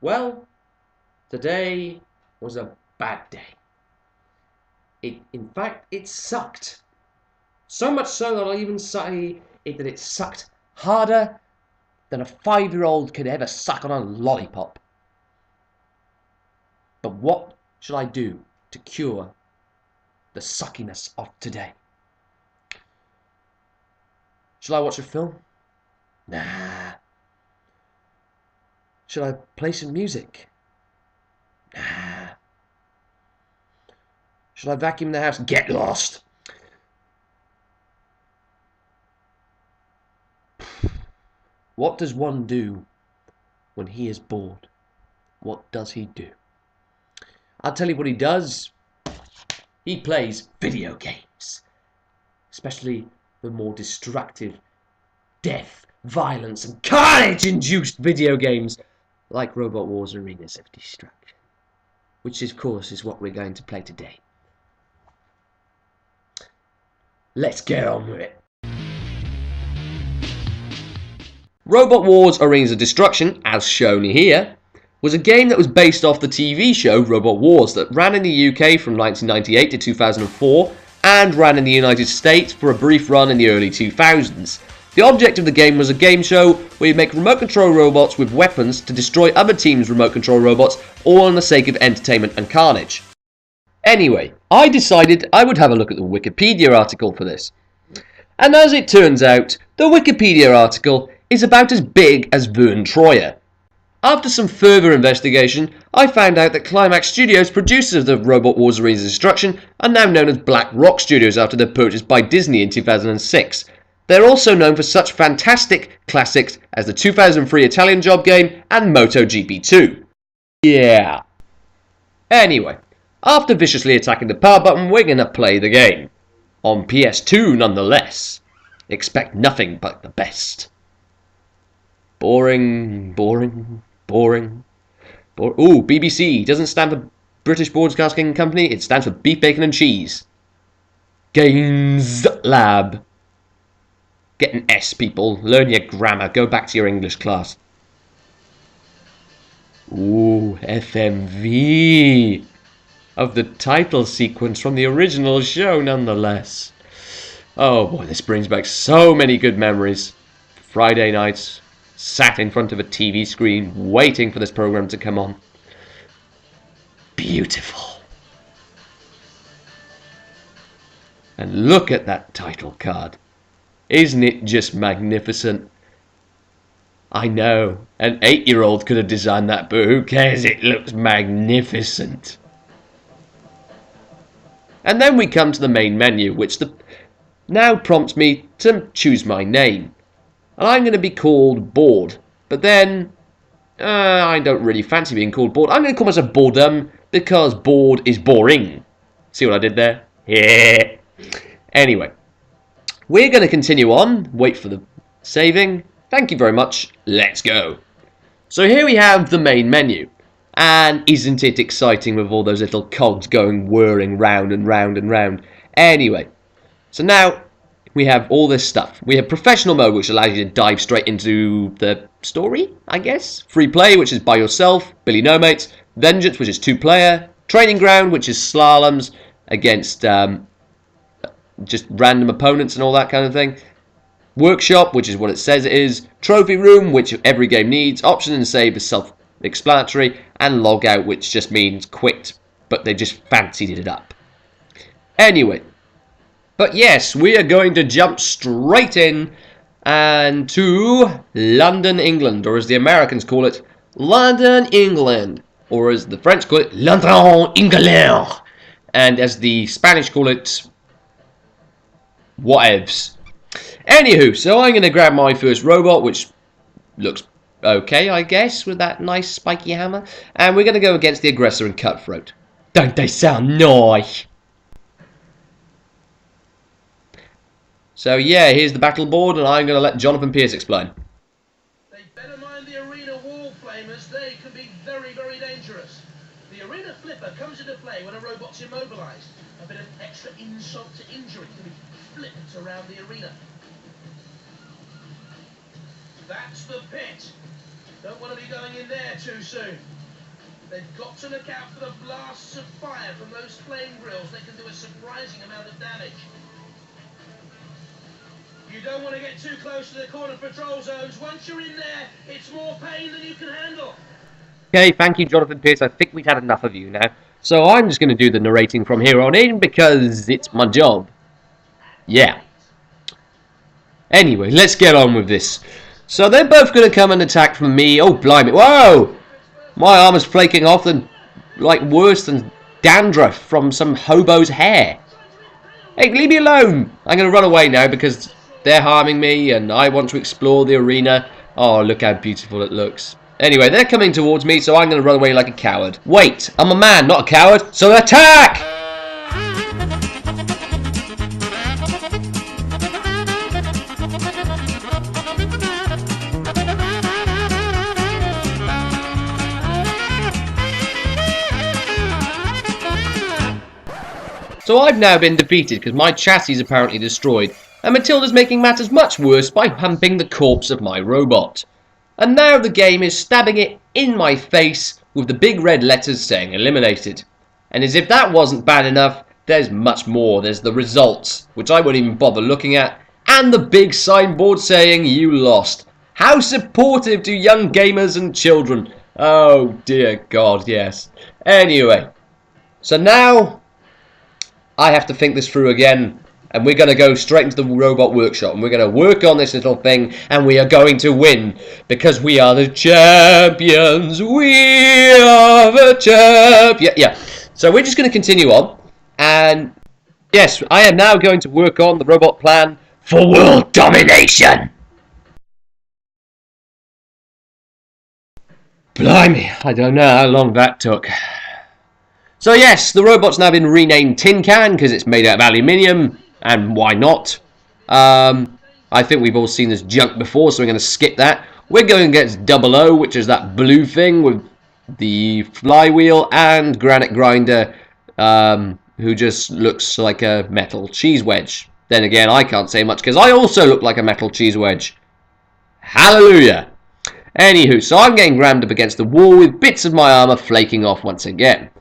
Well, today was a bad day. In fact, it sucked. So much so that I'll even say that it sucked harder than a 5-year-old could ever suck on a lollipop. But what should I do to cure the suckiness of today? Should I watch a film? Nah. Should I play some music? Nah. Should I vacuum the house? Get lost. What does one do when he is bored? What does he do? I'll tell you what he does. He plays video games. Especially the more destructive, death, violence, and carnage-induced video games like Robot Wars Arenas of Destruction. Which, of course, is what we're going to play today. Let's get on with it. Robot Wars Arenas of Destruction, as shown here, was a game that was based off the TV show Robot Wars that ran in the UK from 1998 to 2004 and ran in the United States for a brief run in the early 2000s. The object of the game was a game show where you make remote control robots with weapons to destroy other teams' remote control robots, all on the sake of entertainment and carnage. Anyway, I decided I would have a look at the Wikipedia article for this. And as it turns out, the Wikipedia article is about as big as Vern Troyer. After some further investigation, I found out that Climax Studios, producers of the Robot Wars Arenas of Destruction, are now known as Black Rock Studios after their purchase by Disney in 2006. They're also known for such fantastic classics as the 2003 Italian Job game and MotoGP 2. Yeah. Anyway, after viciously attacking the power button, we're gonna play the game. On PS2 nonetheless. Expect nothing but the best. Boring. Ooh, BBC. Doesn't stand for British Broadcasting Company, it stands for Beef, Bacon and Cheese. Games Lab. Get an S, people. Learn your grammar. Go back to your English class. Ooh, FMV. Of the title sequence from the original show, nonetheless. Oh boy, this brings back so many good memories. Friday nights, sat in front of a TV screen, waiting for this program to come on. Beautiful. And look at that title card. Isn't it just magnificent? I know, an 8-year-old could have designed that, but who cares? It looks magnificent. And then we come to the main menu, which now prompts me to choose my name. And I'm going to be called Bored. But then, I don't really fancy being called Bored. I'm going to call myself Boredom, because bored is boring. See what I did there? Yeah. Anyway, we're going to continue on. Wait for the saving. Thank you very much. Let's go. So here we have the main menu. And isn't it exciting with all those little cogs going whirring round and round and round? Anyway, so now we have all this stuff. We have professional mode, which allows you to dive straight into the story, I guess. Free play, which is by yourself, Billy No Mates. Vengeance, which is 2-player. Training ground, which is slaloms against just random opponents and all that kind of thing. Workshop, which is what it says it is. Trophy room, which every game needs. Option and save is self-explanatory. And log out, which just means quit, but they just fancied it up. Anyway, but yes, we are going to jump straight in and to London, England, or as the Americans call it, London, England, or as the French call it, London, England, and as the Spanish call it, whatevs. Anywho, so I'm going to grab my first robot, which looks okay, I guess, with that nice spiky hammer. And we're going to go against the aggressor and cutthroat. Don't they sound nice? So yeah, here's the battle board, and I'm going to let Jonathan Pierce explain. They better mind the arena wall flamers. They can be very, very dangerous. The arena flipper comes into play when a robot's immobilized. A bit of extra insult to injury can be flipped around the arena. That's the pit. Don't want to be going in there too soon. They've got to look out for the blasts of fire from those flame grills. They can do a surprising amount of damage. You don't want to get too close to the corner patrol zones. Once you're in there, it's more pain than you can handle. Okay, thank you, Jonathan Pierce. I think we've had enough of you now. So I'm just going to do the narrating from here on in because it's my job. Yeah. Anyway, let's get on with this. So they're both going to come and attack from me. Oh, blimey. Whoa! My armor's flaking off and like worse than dandruff from some hobo's hair. Hey, leave me alone! I'm going to run away now because they're harming me and I want to explore the arena. Oh, look how beautiful it looks. Anyway, they're coming towards me, so I'm going to run away like a coward. Wait, I'm a man, not a coward, so attack! So I've now been defeated because my chassis is apparently destroyed, and Matilda's making matters much worse by pumping the corpse of my robot. And now the game is stabbing it in my face with the big red letters saying eliminated. And as if that wasn't bad enough, there's much more. There's the results, which I won't even bother looking at, and the big signboard saying you lost. How supportive to young gamers and children. Oh dear God, yes. Anyway, so now I have to think this through again. And we're going to go straight into the robot workshop. And we're going to work on this little thing. And we are going to win. Because we are the champions. We are the champions. Yeah. So we're just going to continue on. And yes, I am now going to work on the robot plan for world domination. Blimey, I don't know how long that took. So yes, the robot's now been renamed Tin Can because it's made out of aluminium. And why not? I think we've all seen this junk before, so we're going to skip that. We're going against Double O, which is that blue thing with the flywheel, and Granite Grinder, who just looks like a metal cheese wedge. Then again, I can't say much because I also look like a metal cheese wedge. Hallelujah! Anywho, so I'm getting rammed up against the wall with bits of my armor flaking off once again.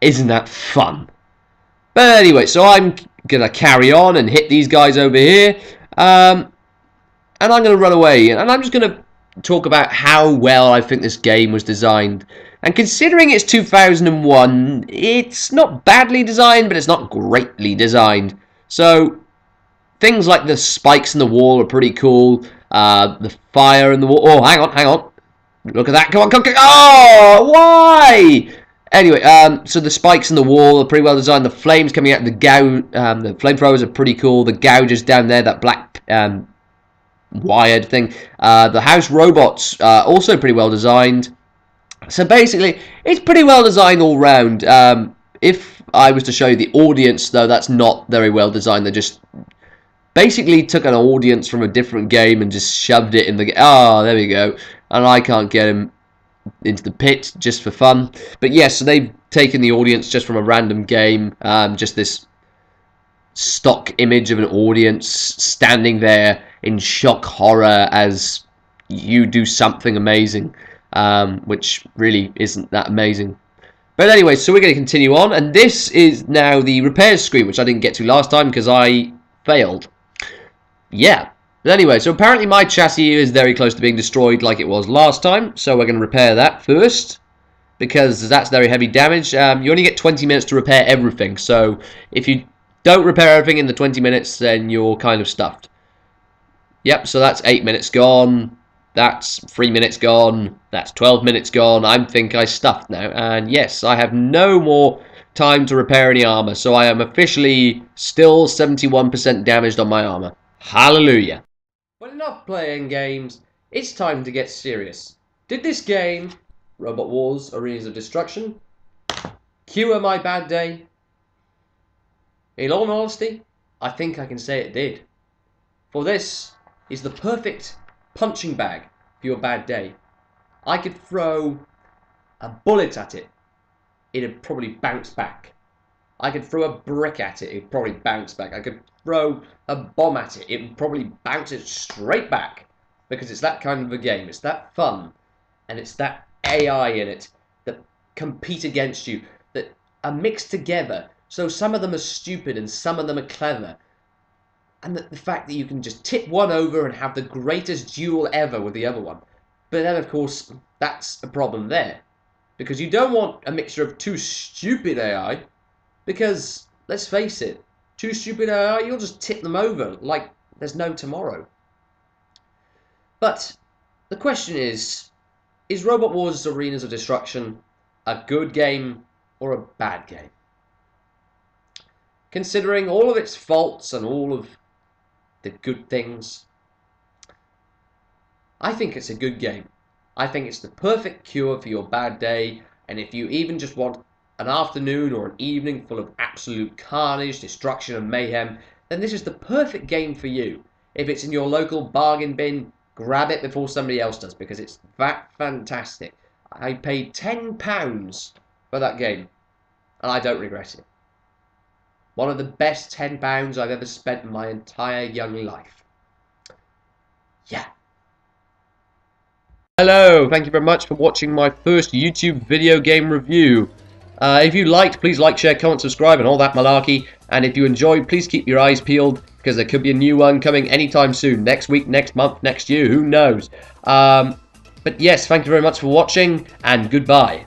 Isn't that fun? But anyway, so I'm going to carry on and hit these guys over here. And I'm going to run away. And I'm just going to talk about how well I think this game was designed. And considering it's 2001, it's not badly designed, but it's not greatly designed. So, things like the spikes in the wall are pretty cool. The fire in the wall. Oh, hang on. Look at that. Come on. Oh, why? Anyway, so the spikes in the wall are pretty well designed. The flames coming out of the the flamethrowers are pretty cool. The gouges down there, that black wired thing. The house robots also pretty well designed. So basically, it's pretty well designed all round. If I was to show you the audience, though, that's not very well designed. They just basically took an audience from a different game and just shoved it in the... Oh, there we go. And I can't get him into the pit just for fun. But yes, so they've taken the audience just from a random game, just this stock image of an audience standing there in shock horror as you do something amazing, which really isn't that amazing. But anyway, so we're going to continue on, and this is now the repairs screen, which I didn't get to last time because I failed. Yeah. But anyway, so apparently my chassis is very close to being destroyed like it was last time, so we're going to repair that first, because that's very heavy damage. You only get 20 minutes to repair everything, so if you don't repair everything in the 20 minutes, then you're kind of stuffed. Yep, so that's 8 minutes gone, that's 3 minutes gone, that's 12 minutes gone. I think I stuffed now, and yes, I have no more time to repair any armor, so I am officially still 71% damaged on my armor. Hallelujah. Well, enough playing games, it's time to get serious. Did this game, Robot Wars Arenas of Destruction, cure my bad day? In all honesty, I think I can say it did. For this is the perfect punching bag for your bad day. I could throw a bullet at it, it'd probably bounce back. I could throw a brick at it, it'd probably bounce back. I could throw a bomb at it, it'd probably bounce it straight back. because it's that kind of a game. It's that fun, and it's that AI in it that compete against you, that are mixed together. So some of them are stupid and some of them are clever. And the fact that you can just tip one over and have the greatest duel ever with the other one. But then, of course, that's a problem there. Because you don't want a mixture of too stupid AI, because, let's face it, too stupid AI, you'll just tip them over like there's no tomorrow. But the question is Robot Wars Arenas of Destruction a good game or a bad game? Considering all of its faults and all of the good things, I think it's a good game. I think it's the perfect cure for your bad day, and if you even just want an afternoon or an evening full of absolute carnage, destruction and mayhem, then this is the perfect game for you. If it's in your local bargain bin, grab it before somebody else does, because it's that fantastic. I paid £10 for that game, and I don't regret it. One of the best £10 I've ever spent in my entire young life. Yeah. Hello, thank you very much for watching my first YouTube video game review. If you liked, please like, share, comment, subscribe, and all that malarkey. And if you enjoyed, please keep your eyes peeled, because there could be a new one coming anytime soon. Next week, next month, next year, who knows. But yes, thank you very much for watching, and goodbye.